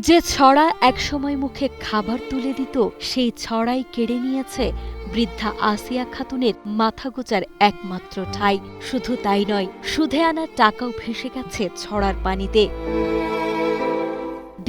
যে ছড়া একসময় মুখে খাবার তুলে দিত সেই ছড়াই কেড়ে নিয়েছে বৃদ্ধা আসিয়া খাতুনের মাথা গোজার একমাত্র ঠাঁই। শুধু তাই নয়, সুদে আনা টাকাও ভেসে গেছে ছড়ার পানিতে।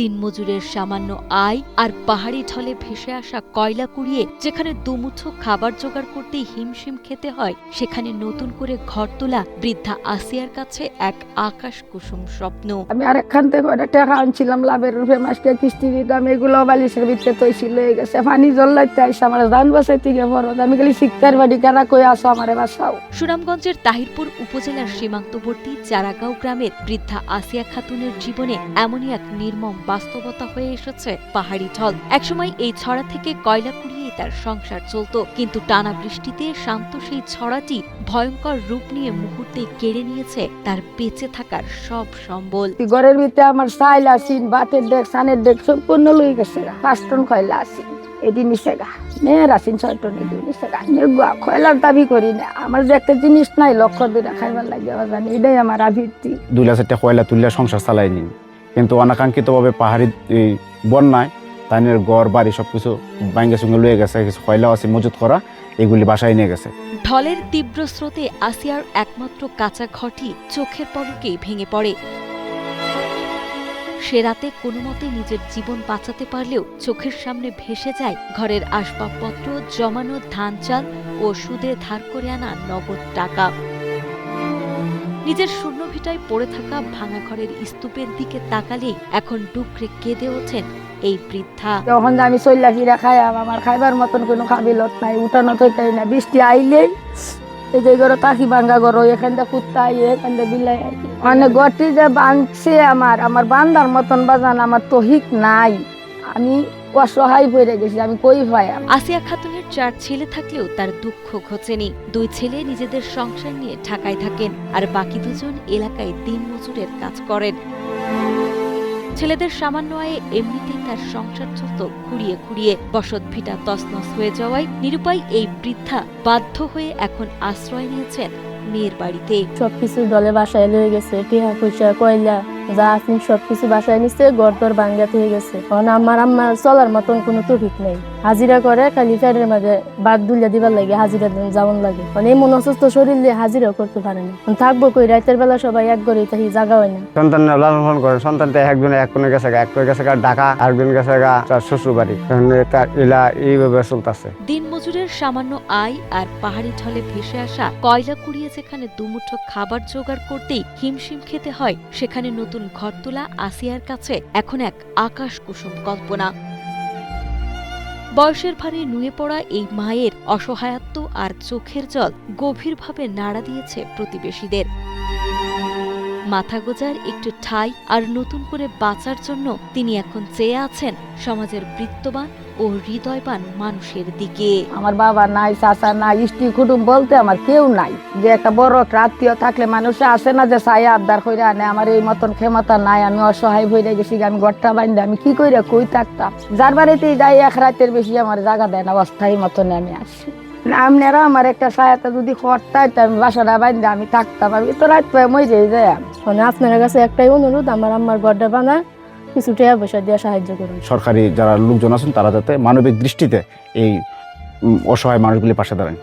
দিনমজুরের সামান্য আয় আর পাহাড়ি ঢলে ভেসে আসা কয়লা কুড়িয়ে যেখানে দুমুঠো খাবার জোগাড় করতেই হিমশিম খেতে হয়, সেখানে নতুন করে ঘর তোলা বৃদ্ধা আসিয়ার কাছে এক আকাশ কুসুম স্বপ্ন। আমি আরেকখান থেকে অনেক টাকা আনছিলাম লাভের রূপে, মাসকে কিস্তি দিতাম, এগুলো বালিশের ভিতরে তৈছিল হয়ে গেছে। পানি জল লাগতে আসছে আমার ধান বাসাই থেকে বড় আমি গেলি শিক্ষার বাড়ি কারা কই আসো আমার বাসাও। সুনামগঞ্জের তাহিরপুর উপজেলার সীমান্তবর্তী চারাগাঁও গ্রামের বৃদ্ধা আসিয়া খাতুনের জীবনে এমনই এক নির্মম বাস্তবতা হয়ে এসেছে পাহাড়ি ঢল। একসময় এই ছড়া থেকে কয়লা কুড়িয়েই তার সংসার চলত, কিন্তু টানা বৃষ্টিতে শান্ত সেই ছড়াটি ভয়ঙ্কর রূপ নিয়ে মুহূর্তেই কেড়ে নিয়েছে তার বেঁচে থাকার সব সম্বল। ঘরের ভিতরে আমার চাইল আসিন, ভাতের ডেক, সানের ডেক সম্পূর্ণ লই গেছে। 5 টন কয়লা আসিন, এটি নিচে গা মেয়ের আসিন 6 টন, এটি নিচে গা কয়লার দাবি করি না। আমার যে একটা জিনিস নাই লক্ষ্য দিয়ে খাইবার লাগে জানি, এটাই আমার আবৃত্তি। 2 লাখ টাকা কয়লা তুললে সংসার চালাইনি, কিন্তু অনাকাঙ্ক্ষিতভাবে পাহাড়ি বন্যায় তাদের ঘর বাড়ি সবকিছু ভাঙ্গে সঙ্গে লয়ে গেছে। কিছু কয়লা আছে মজুত করা, এগুলি বাসায় নিয়ে গেছে। ঢলের তীব্র স্রোতে আসিয়ার একমাত্র কাঁচা ঘরটি চোখের পলকেই ভেঙে পড়ে। সে রাতে কোনো মতে নিজের জীবন বাঁচাতে পারলেও চোখের সামনে ভেসে যায় ঘরের আসবাবপত্র, জমানো ধান চাল ও সুদে ধার করে আনা নগদ টাকা। নিজের শূন্য ভিটায় পড়ে থাকা ভাঙা ঘরের স্তূপের দিকে তাকালেই এখন ডুকরে কেঁদে ওঠেন এই বৃদ্ধা। যখন আমি চল্লা ফিরা খাই, আমার খাইবার মতন কোনো কাবিলত নাই, উঠানো থেকে না। বৃষ্টি আইলেই এই যে ঘরে তাকি ভাঙ্গা ঘর, এখান থেকে কুত্তা আইয়ে, এখান থেকে বিলাই আই, মানে ঘরটি যে ভাঙছে আমার বান্দার মতন বাজান আমার তো হিক নাই। আমি অসহায় হয়ে গেছি, আমি কই ভাই। আসিয়া খাতুনের 4 ছেলে থাকলেও তার দুঃখ ঘোচেনি। 2 ছেলে নিজেদের সংসার নিয়ে ঢাকায় থাকেন, আর বাকি 2 জন এলাকায় দিনমজুরের কাজ করেন। ছেলেদের সামান্য আয়ে এমনিতেই তার সংসার চলত খুঁড়িয়ে খুঁড়িয়ে। বসত ভিটা তছনছ হয়ে যাওয়ায় নিরুপায় এই বৃদ্ধা বাধ্য হয়ে এখন আশ্রয় নিয়েছেন মেয়ের বাড়িতে। সবকিছু দলে বাসায় লয়ে গেছে, টিহা পয়সা কয়লা যা আছে সবকিছু বাসায় নিচ্ছে, গড়দর ভাঙ্গা হয়ে গেছে। কারণ আমার চলার মতন কোনো তফিক নেই। হাজিরা করে খালি ফেরের মাঝে বাদ দুলিয়া দিবার লাগে, হাজিরা দিন যাওয়ান লাগে। মানে এমন অসুস্থ শরীর নিয়ে হাজিরাও করতে পারে না। থাকবো কই, রাতের বেলা সবাই এক ঘরে থাকি, জায়গা হয় না। সন্তান লালন পালন করে, সন্তানটা একজন এক কোণে গেছে, এক কোণে গেছে ঢাকা, আরেকজন গেছে তার শ্বশুর বাড়ি। এইভাবে চলতেছে। দিনমজুরের সামান্য আয় আর পাহাড়ি ঢলে ভেসে আসা কয়লা কুড়িয়ে যেখানে দুমুঠো খাবার জোগাড় করতেই হিমশিম খেতে হয়, সেখানে নতুন ঘর তোলা আসিয়ার কাছে এখন এক আকাশ কুসুম কল্পনা। বয়সের ভারে নুয়ে পড়া এই মায়ের অসহায়ত্ব আর চোখের জল গভীরভাবে নাড়া দিয়েছে প্রতিবেশীদের। মাথা গোজার একটু ঠাঁই আর নতুন করে বাঁচার জন্য তিনি এখন চেয়ে আছেন সমাজের বৃত্তবান ও হৃদয়বান মানুষের দিকে। আমার বাবা নাই, চাচা নাই, স্ত্রী কুটুম বলতে আমার কেউ নাই। যে একটা বড় আত্মীয় থাকলে মানুষ আসে না যে ছায়া আবদার করে আনে, আমার এই মতন ক্ষমতা নাই। আমি অসহায় হয়ে গেছি, আমি ঘরটা বাইন্দা আমি কি করে কই থাকতাম। যার বাড়িতেই যাই 1 রাতের বেশি আমার জায়গা দেয় না, অস্থায়ী মতনে আমি আসি। আপনারা আমার একটা সহায়তা যদি করতাম, আমি বাসাটা বাইন্দা আমি থাকতাম। আমি তো রাত পাই মই যাই যায়। মানে আপনার কাছে একটাই অনুরোধ, আমার আম্মার গড়টা বানা কিছু টাকা পয়সা দিয়ে সাহায্য করুন। সরকারি যারা লোকজন আছেন তারা যাতে মানবিক দৃষ্টিতে এই অসহায় মানুষগুলির পাশে দাঁড়ান।